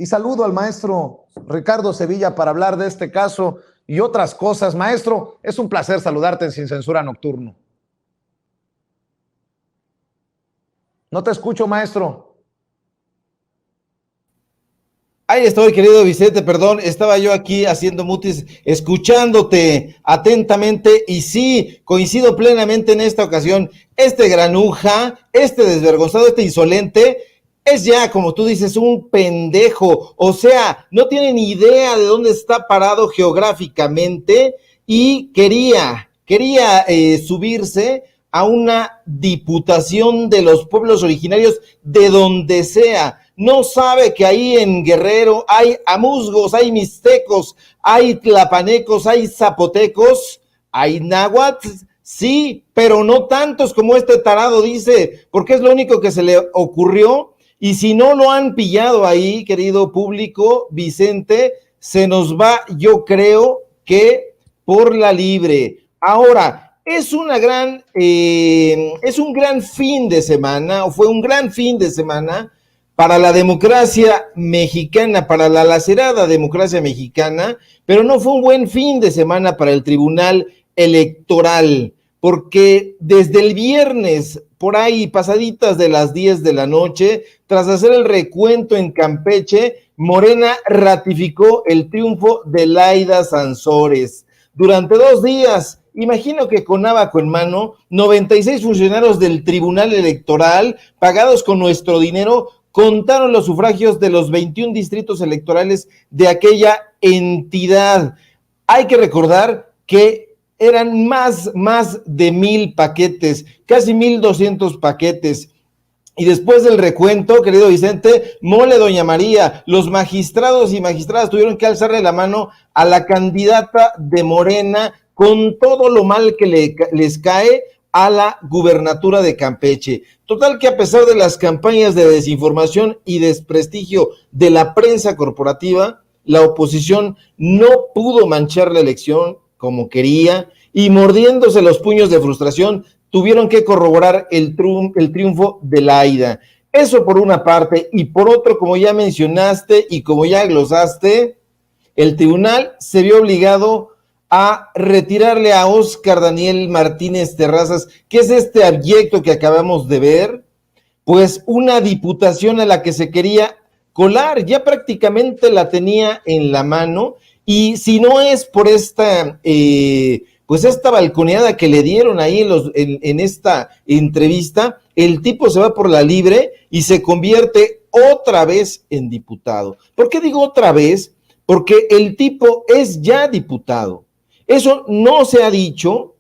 y saludo al maestro Ricardo Sevilla para hablar de este caso y otras cosas. Maestro, es un placer saludarte en Sin Censura Nocturno. No te escucho, maestro. Ahí estoy, querido Vicente, perdón, estaba yo aquí haciendo mutis, escuchándote atentamente y sí, coincido plenamente en esta ocasión. Este granuja, este desvergonzado, este insolente, es ya, como tú dices, un pendejo. O sea, no tiene ni idea de dónde está parado geográficamente y quería subirse a una diputación de los pueblos originarios de donde sea. No sabe que ahí en Guerrero hay amuzgos, hay mixtecos, hay tlapanecos, hay zapotecos, hay náhuatl, sí, pero no tantos como este tarado dice, porque es lo único que se le ocurrió. Y si no lo han pillado ahí, querido público, Vicente, se nos va, yo creo que por la libre. Ahora, es un gran fin de semana, o fue un gran fin de semana para la democracia mexicana, para la lacerada democracia mexicana, pero no fue un buen fin de semana para el Tribunal Electoral, porque desde el viernes, por ahí pasaditas de las 10 de la noche, tras hacer el recuento en Campeche, Morena ratificó el triunfo de Laida Sansores. Durante 2 días, imagino que con abaco en mano, 96 funcionarios del Tribunal Electoral, pagados con nuestro dinero, contaron los sufragios de los 21 distritos electorales de aquella entidad. Hay que recordar que eran más de 1,000 paquetes, casi 1,200 paquetes. Y después del recuento, querido Vicente, mole doña María, los magistrados y magistradas tuvieron que alzarle la mano a la candidata de Morena con todo lo mal que les cae a la gubernatura de Campeche. Total que a pesar de las campañas de desinformación y desprestigio de la prensa corporativa, la oposición no pudo manchar la elección como quería y mordiéndose los puños de frustración tuvieron que corroborar el triunfo de Laida. Eso por una parte, y por otro, como ya mencionaste y como ya glosaste, el tribunal se vio obligado a retirarle a Óscar Daniel Martínez Terrazas, que es este abyecto que acabamos de ver, pues una diputación a la que se quería colar, ya prácticamente la tenía en la mano, y si no es por esta, pues esta balconeada que le dieron ahí en esta entrevista, el tipo se va por la libre y se convierte otra vez en diputado. ¿Por qué digo otra vez? Porque el tipo es ya diputado. Eso no se ha dicho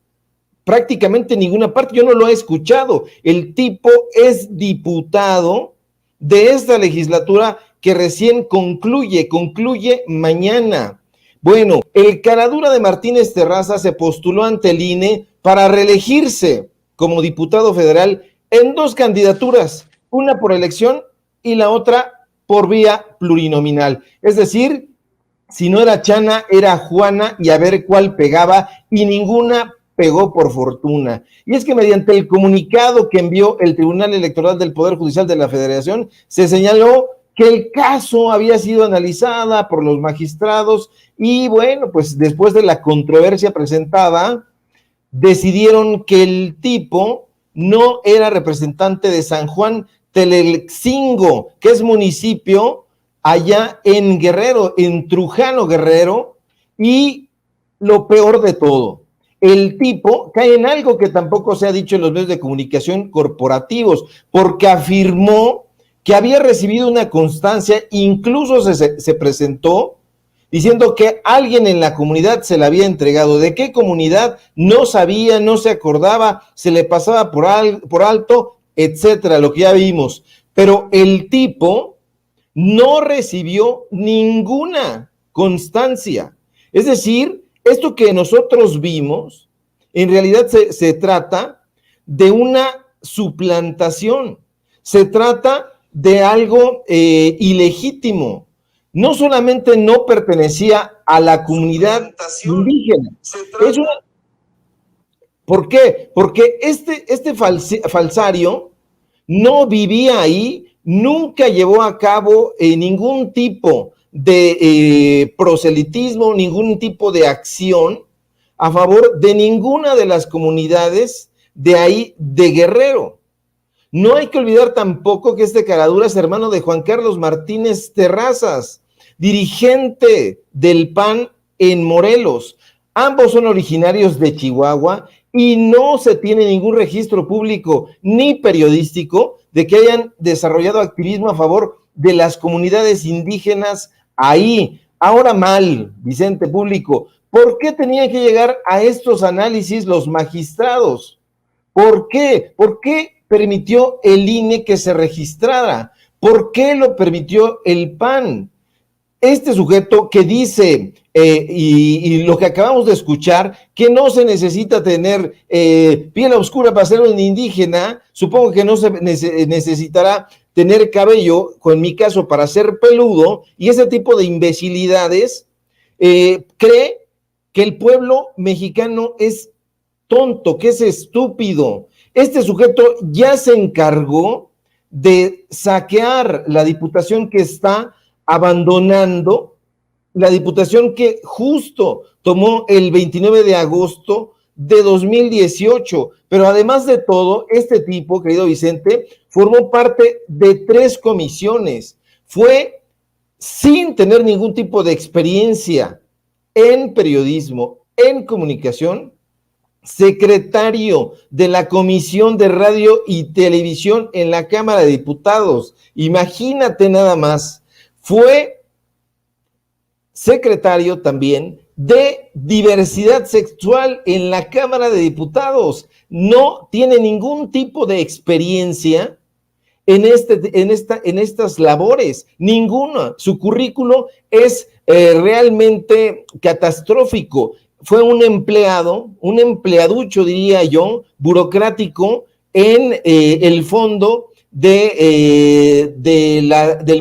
prácticamente en ninguna parte, yo no lo he escuchado. El tipo es diputado de esta legislatura que recién concluye mañana. Bueno, el caradura de Martínez Terraza se postuló ante el INE para reelegirse como diputado federal en 2 candidaturas, una por elección y la otra por vía plurinominal. Es decir, si no era Chana, era Juana y a ver cuál pegaba, y ninguna pegó por fortuna. Y es que mediante el comunicado que envió el Tribunal Electoral del Poder Judicial de la Federación, se señaló que el caso había sido analizada por los magistrados y bueno, pues después de la controversia presentada, decidieron que el tipo no era representante de San Juan Telexingo, que es municipio allá en Guerrero, en Trujano Guerrero, y lo peor de todo, el tipo cae en algo que tampoco se ha dicho en los medios de comunicación corporativos, porque afirmó que había recibido una constancia, incluso se presentó diciendo que alguien en la comunidad se la había entregado. ¿De qué comunidad? No sabía, no se acordaba, se le pasaba por alto, etcétera, lo que ya vimos. Pero el tipo no recibió ninguna constancia. Es decir, esto que nosotros vimos, en realidad se trata de una suplantación, se trata de algo ilegítimo. No solamente no pertenecía a la comunidad indígena. ¿Por qué? Porque este falsario no vivía ahí, nunca llevó a cabo ningún tipo de proselitismo, ningún tipo de acción a favor de ninguna de las comunidades de ahí de Guerrero. No hay que olvidar tampoco que este caradura es hermano de Juan Carlos Martínez Terrazas, dirigente del PAN en Morelos. Ambos son originarios de Chihuahua y no se tiene ningún registro público ni periodístico de que hayan desarrollado activismo a favor de las comunidades indígenas ahí. Ahora mal, Vicente Público, ¿por qué tenían que llegar a estos análisis los magistrados? ¿Por qué? ¿Por qué permitió el INE que se registrara? ¿Por qué lo permitió el PAN? Este sujeto que dice, y lo que acabamos de escuchar, que no se necesita tener piel oscura para ser un indígena, supongo que no se necesitará tener cabello, en mi caso, para ser peludo, y ese tipo de imbecilidades, cree que el pueblo mexicano es tonto, que es estúpido. Este sujeto ya se encargó de saquear la diputación que está abandonando, la diputación que justo tomó el 29 de agosto de 2018, pero además de todo, este tipo, querido Vicente, formó parte de 3 comisiones, fue sin tener ningún tipo de experiencia en periodismo, en comunicación, secretario de la Comisión de Radio y Televisión en la Cámara de Diputados. Imagínate nada más. Fue secretario también de diversidad sexual en la Cámara de Diputados. No tiene ningún tipo de experiencia en estas labores, ninguna. Su currículo es realmente catastrófico. Fue un empleaducho, diría yo, burocrático en el fondo del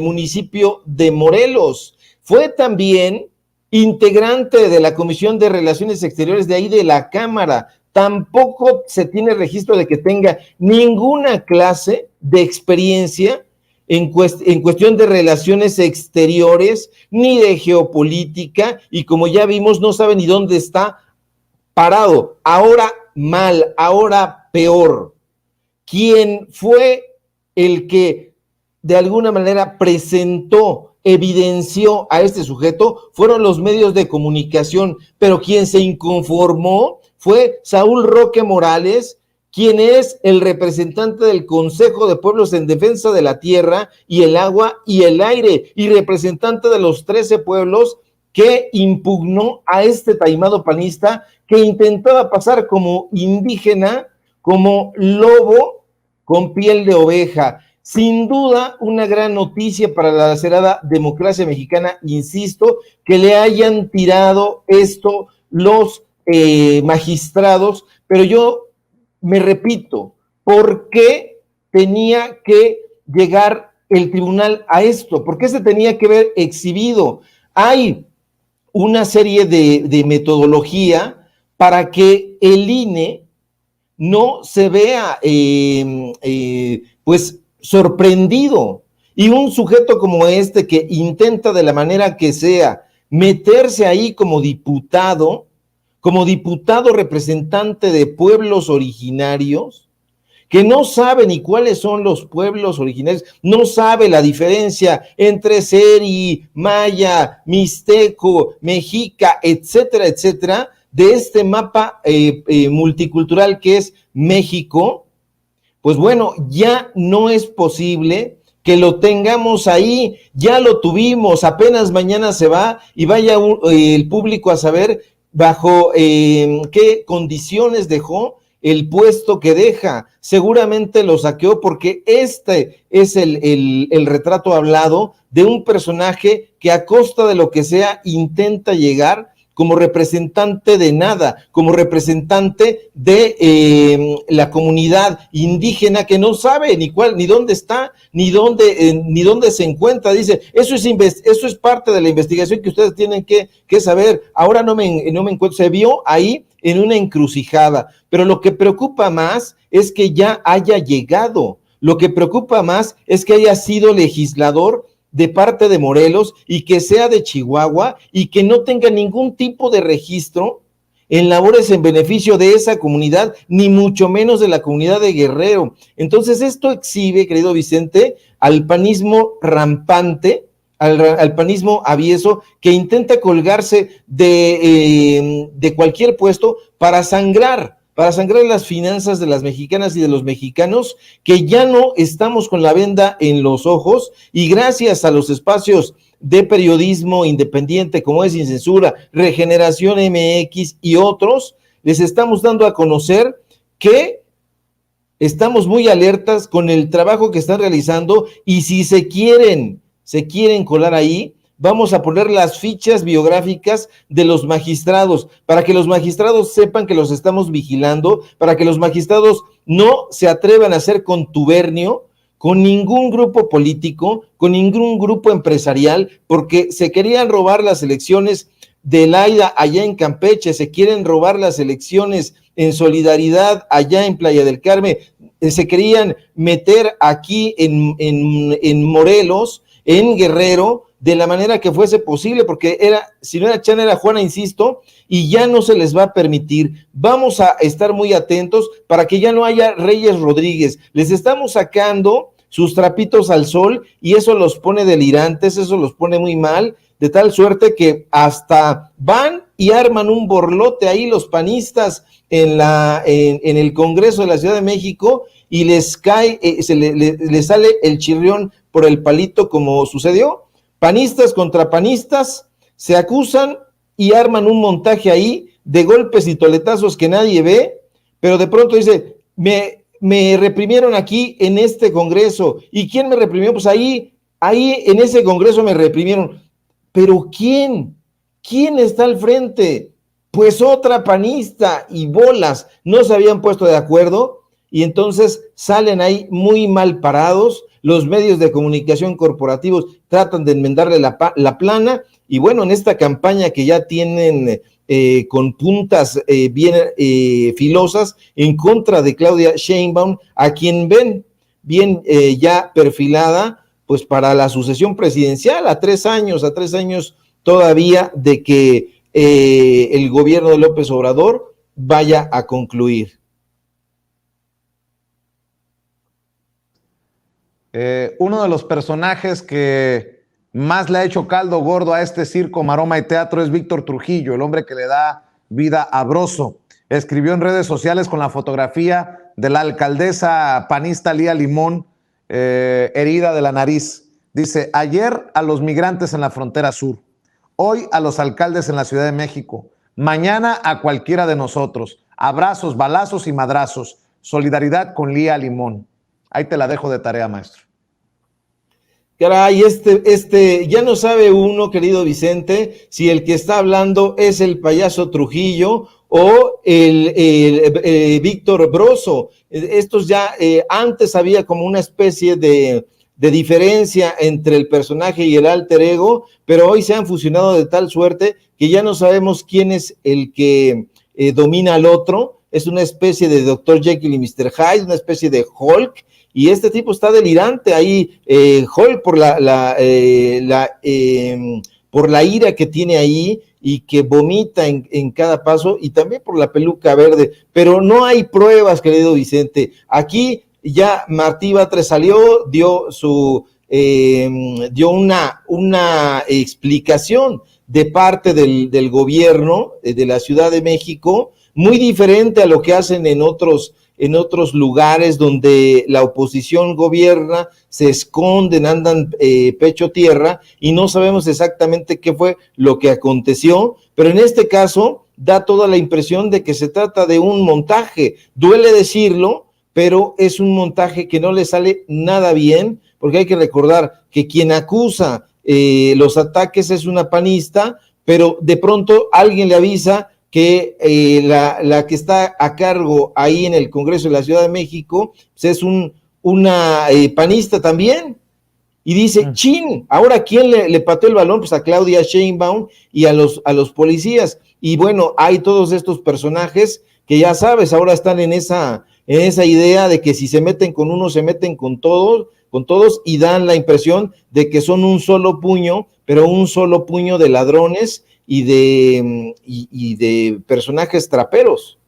municipio de Morelos. Fue también integrante de la Comisión de Relaciones Exteriores de ahí de la Cámara. Tampoco se tiene registro de que tenga ninguna clase de experiencia en cuestión de relaciones exteriores, ni de geopolítica, y como ya vimos, no sabe ni dónde está parado. Ahora mal, ahora peor. Quien fue el que de alguna manera presentó, evidenció a este sujeto, fueron los medios de comunicación, pero quien se inconformó fue Saúl Roque Morales, quien es el representante del Consejo de Pueblos en Defensa de la Tierra y el Agua y el Aire, y representante de los 13 pueblos que impugnó a este taimado panista que intentaba pasar como indígena, como lobo con piel de oveja. Sin duda, una gran noticia para la lacerada democracia mexicana, insisto, que le hayan tirado esto los magistrados, pero yo me repito, ¿por qué tenía que llegar el tribunal a esto? ¿Por qué se tenía que ver exhibido? Hay una serie de metodología para que el INE no se vea pues sorprendido, y un sujeto como este que intenta de la manera que sea meterse ahí como diputado representante de pueblos originarios, que no sabe ni cuáles son los pueblos originarios, no sabe la diferencia entre seri, maya, mixteco, mexica, etcétera, etcétera, de este mapa multicultural que es México. Pues bueno, ya no es posible que lo tengamos ahí, ya lo tuvimos, apenas mañana se va y vaya el público a saber bajo qué condiciones dejó el puesto que deja. Seguramente lo saqueó porque este es el retrato hablado de un personaje que a costa de lo que sea intenta llegar como representante de nada, como representante de la comunidad indígena que no sabe ni dónde está, ni dónde se encuentra. Dice, eso es parte de la investigación que ustedes tienen que saber. Ahora no me encuentro, se vio ahí en una encrucijada, pero lo que preocupa más es que ya haya llegado, Lo que preocupa más es que haya sido legislador de parte de Morelos y que sea de Chihuahua y que no tenga ningún tipo de registro en labores en beneficio de esa comunidad, ni mucho menos de la comunidad de Guerrero. Entonces esto exhibe, querido Vicente, al panismo rampante, al panismo avieso, que intenta colgarse de cualquier puesto para sangrar las finanzas de las mexicanas y de los mexicanos, que ya no estamos con la venda en los ojos, y gracias a los espacios de periodismo independiente como es Sin Censura, Regeneración MX y otros, les estamos dando a conocer que estamos muy alertas con el trabajo que están realizando, y si se quieren colar ahí, vamos a poner las fichas biográficas de los magistrados, para que los magistrados sepan que los estamos vigilando, para que los magistrados no se atrevan a hacer contubernio con ningún grupo político, con ningún grupo empresarial, porque se querían robar las elecciones de Laida allá en Campeche, se quieren robar las elecciones en Solidaridad allá en Playa del Carmen, se querían meter aquí en Morelos, en Guerrero, de la manera que fuese posible, porque si no era Chana, era Juana, insisto, y ya no se les va a permitir. Vamos a estar muy atentos para que ya no haya Reyes Rodríguez. Les estamos sacando sus trapitos al sol y eso los pone delirantes, eso los pone muy mal, de tal suerte que hasta van y arman un borlote ahí los panistas en el Congreso de la Ciudad de México, y les cae, les sale el chirrión por el palito, como sucedió. Panistas contra panistas se acusan y arman un montaje ahí de golpes y toletazos que nadie ve, pero de pronto dice, me reprimieron aquí en este Congreso. ¿Y quién me reprimió? Pues ahí en ese Congreso me reprimieron. ¿Pero quién? ¿Quién está al frente? Pues otra panista, y bolas, no se habían puesto de acuerdo, y entonces salen ahí muy mal parados. Los medios de comunicación corporativos tratan de enmendarle la plana, y bueno, en esta campaña que ya tienen con puntas bien filosas en contra de Claudia Sheinbaum, a quien ven bien ya perfilada, pues para la sucesión presidencial, a 3 años todavía de que el gobierno de López Obrador vaya a concluir. Uno de los personajes que más le ha hecho caldo gordo a este circo, maroma y teatro es Víctor Trujillo, el hombre que le da vida a Broso. Escribió en redes sociales con la fotografía de la alcaldesa panista Lía Limón, herida de la nariz. Dice, ayer a los migrantes en la frontera sur, hoy a los alcaldes en la Ciudad de México, mañana a cualquiera de nosotros. Abrazos, balazos y madrazos. Solidaridad con Lía Limón. Ahí te la dejo de tarea, maestro. Caray, ya no sabe uno, querido Vicente, si el que está hablando es el payaso Trujillo o el Víctor Broso. Estos ya, antes había como una especie de diferencia entre el personaje y el alter ego, pero hoy se han fusionado de tal suerte que ya no sabemos quién es el que domina al otro. Es una especie de Dr. Jekyll y Mr. Hyde, una especie de Hulk, y este tipo está delirante ahí, Hulk por por la ira que tiene ahí y que vomita en cada paso, y también por la peluca verde, pero no hay pruebas, querido Vicente. Aquí ya Martí Batres salió, dio una explicación de parte del gobierno de la Ciudad de México, muy diferente a lo que hacen en otros lugares donde la oposición gobierna, se esconden, andan pecho tierra y no sabemos exactamente qué fue lo que aconteció, pero en este caso da toda la impresión de que se trata de un montaje. Duele decirlo, pero es un montaje que no le sale nada bien, porque hay que recordar que quien acusa los ataques es una panista, pero de pronto alguien le avisa que la que está a cargo ahí en el Congreso de la Ciudad de México pues es una panista también, y dice, chin, ahora ¿quién le pateó el balón? Pues a Claudia Sheinbaum y a los policías. Y bueno, hay todos estos personajes que ya sabes, ahora están en esa en esa idea de que si se meten con uno, se meten con todos y dan la impresión de que son un solo puño, pero un solo puño de ladrones y de personajes traperos.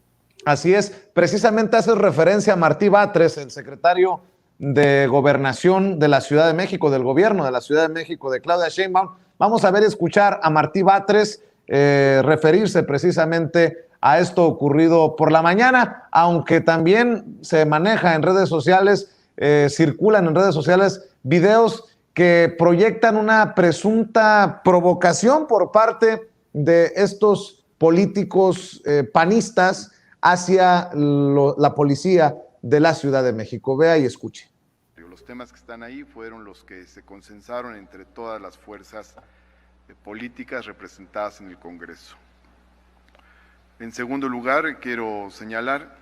Así es, precisamente haces referencia a Martí Batres, el secretario de Gobernación de la Ciudad de México, del gobierno de la Ciudad de México, de Claudia Sheinbaum. Vamos a ver, escuchar a Martí Batres referirse precisamente a esto ocurrido por la mañana, aunque también se maneja en redes sociales, circulan en redes sociales videos que proyectan una presunta provocación por parte de estos políticos panistas hacia la policía de la Ciudad de México. Vea y escuche. Los temas que están ahí fueron los que se consensaron entre todas las fuerzas políticas representadas en el Congreso. En segundo lugar, quiero señalar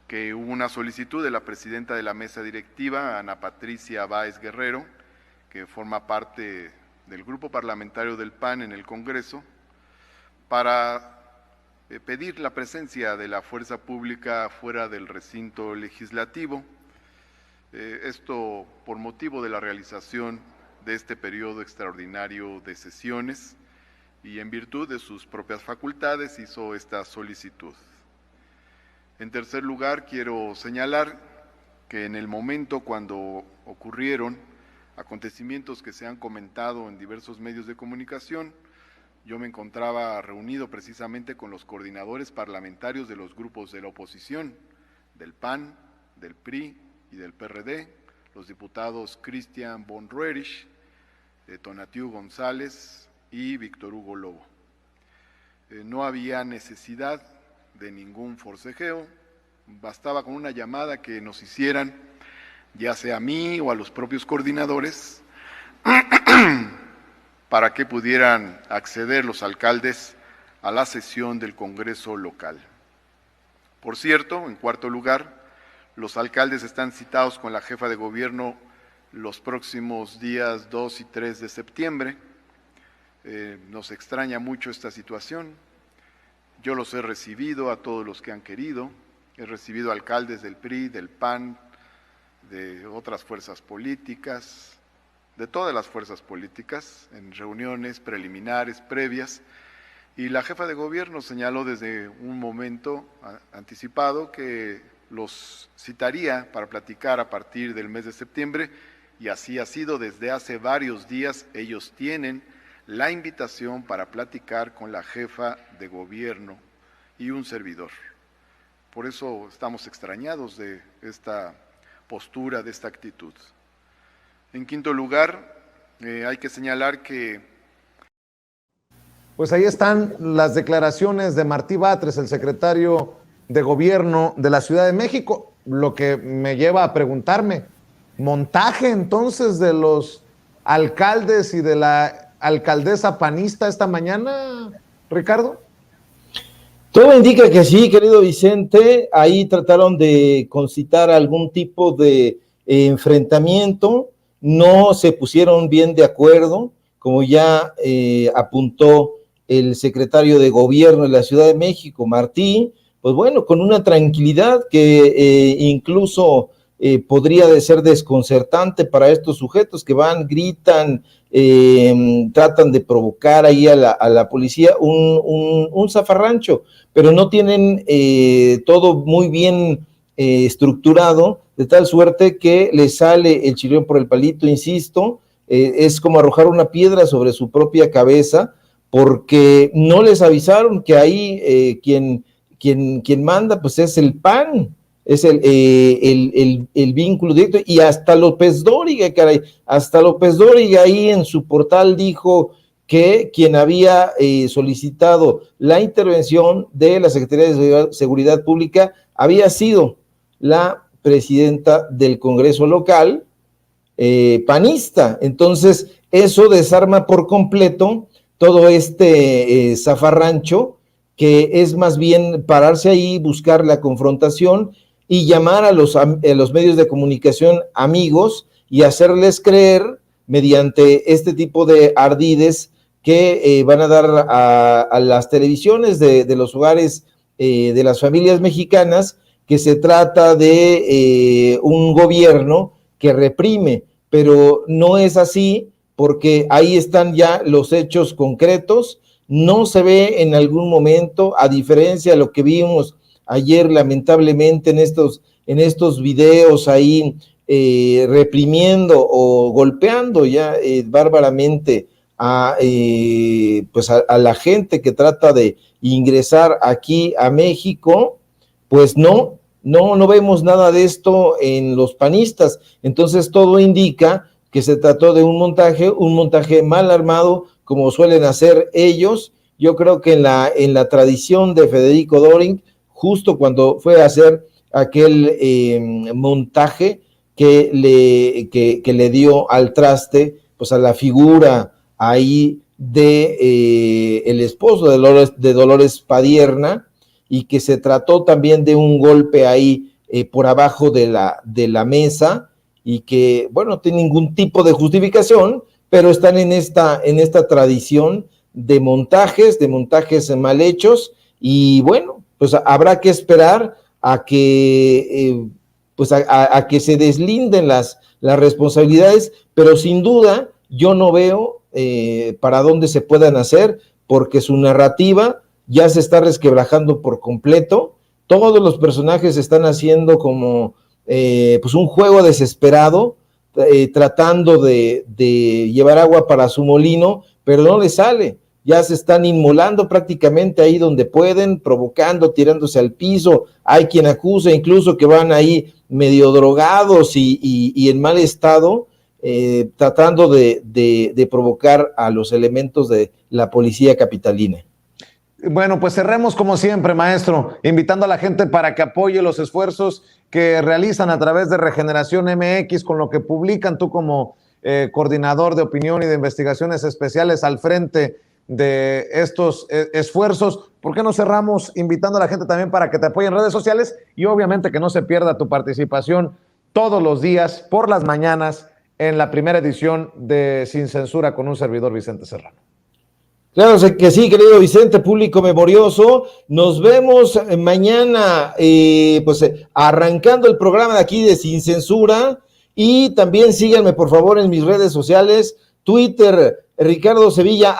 que hubo una solicitud de la presidenta de la mesa directiva, Ana Patricia Báez Guerrero, que forma parte del grupo parlamentario del PAN en el Congreso, para pedir la presencia de la fuerza pública fuera del recinto legislativo, esto por motivo de la realización de este periodo extraordinario de sesiones y en virtud de sus propias facultades hizo esta solicitud. En tercer lugar, quiero señalar que en el momento cuando ocurrieron acontecimientos que se han comentado en diversos medios de comunicación, yo me encontraba reunido precisamente con los coordinadores parlamentarios de los grupos de la oposición, del PAN, del PRI y del PRD, los diputados Cristian von Roerich, Tonatiu González y Víctor Hugo Lobo. No había necesidad de ningún forcejeo, bastaba con una llamada que nos hicieran, ya sea a mí o a los propios coordinadores, para que pudieran acceder los alcaldes a la sesión del Congreso local. Por cierto, en cuarto lugar, los alcaldes están citados con la jefa de gobierno los próximos días 2 y 3 de septiembre. Nos extraña mucho esta situación. Yo los he recibido a todos los que han querido. He recibido alcaldes del PRI, del PAN, de otras fuerzas políticas, de todas las fuerzas políticas, en reuniones preliminares, previas, y la jefa de gobierno señaló desde un momento anticipado que los citaría para platicar a partir del mes de septiembre, y así ha sido desde hace varios días. Ellos tienen la invitación para platicar con la jefa de gobierno y un servidor. Por eso estamos extrañados de esta postura, de esta actitud. En quinto lugar, hay que señalar que... Pues ahí están las declaraciones de Martí Batres, el secretario de Gobierno de la Ciudad de México, lo que me lleva a preguntarme, ¿montaje entonces de los alcaldes y de la alcaldesa panista esta mañana, Ricardo? Todo indica que sí, querido Vicente. Ahí trataron de concitar algún tipo de enfrentamiento, no se pusieron bien de acuerdo, como ya apuntó el secretario de Gobierno de la Ciudad de México, Martí, pues bueno, con una tranquilidad que incluso podría de ser desconcertante para estos sujetos que van, gritan, tratan de provocar ahí a la policía, un zafarrancho, pero no tienen todo muy bien estructurado, de tal suerte que le sale el chirrión por el palito, insisto, es como arrojar una piedra sobre su propia cabeza, porque no les avisaron que ahí quien manda pues es el PAN, es el vínculo directo, y hasta López Dóriga, caray, hasta López Dóriga ahí en su portal dijo que quien había solicitado la intervención de la Secretaría de Seguridad Pública había sido la presidenta del Congreso local, panista. Entonces, eso desarma por completo todo este zafarrancho, que es más bien pararse ahí, buscar la confrontación y llamar a los medios de comunicación amigos y hacerles creer, mediante este tipo de ardides que van a dar a las televisiones de los hogares de las familias mexicanas, que se trata de un gobierno que reprime, pero no es así, porque ahí están ya los hechos concretos. No se ve en algún momento, a diferencia de lo que vimos ayer lamentablemente en estos videos ahí, reprimiendo o golpeando ya bárbaramente pues a la gente que trata de ingresar aquí a México, pues no vemos nada de esto en los panistas. Entonces todo indica que se trató de un montaje mal armado, como suelen hacer ellos. Yo creo que en la tradición de Federico Doring, justo cuando fue a hacer aquel montaje que le dio al traste, pues a la figura ahí de el esposo de Dolores Padierna, y que se trató también de un golpe ahí por abajo de la mesa, y que, bueno, no tiene ningún tipo de justificación, pero están en esta tradición de montajes mal hechos, y bueno, pues habrá que esperar a que pues a que se deslinden las responsabilidades, pero sin duda yo no veo para dónde se puedan hacer, porque su narrativa ya se está resquebrajando por completo. Todos los personajes están haciendo como pues un juego desesperado, tratando de llevar agua para su molino, pero no les sale. Ya se están inmolando prácticamente ahí donde pueden, provocando, tirándose al piso. Hay quien acusa incluso que van ahí medio drogados y en mal estado, tratando de provocar a los elementos de la policía capitalina. Bueno, pues cerremos como siempre, maestro, invitando a la gente para que apoye los esfuerzos que realizan a través de Regeneración MX, con lo que publican, tú como coordinador de opinión y de investigaciones especiales al frente de estos esfuerzos. ¿Por qué no cerramos invitando a la gente también para que te apoye en redes sociales? Y obviamente que no se pierda tu participación todos los días, por las mañanas, en la primera edición de Sin Censura con un servidor, Vicente Serrano. Claro que sí, querido Vicente, público memorioso. Nos vemos mañana, pues arrancando el programa de aquí de Sin Censura. Y también síganme, por favor, en mis redes sociales: Twitter, Ricardo Sevilla,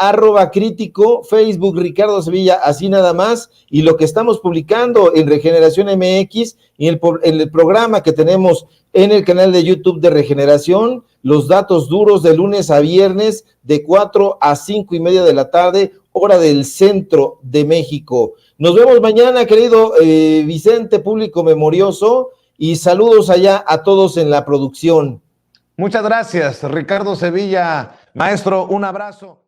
@crítico, Facebook, Ricardo Sevilla, así nada más. Y lo que estamos publicando en Regeneración MX y en el programa que tenemos en el canal de YouTube de Regeneración, los datos duros de lunes a viernes de 4 a 5 y media de la tarde, hora del centro de México. Nos vemos mañana, querido Vicente, público memorioso, y saludos allá a todos en la producción. Muchas gracias, Ricardo Sevilla. Maestro, un abrazo.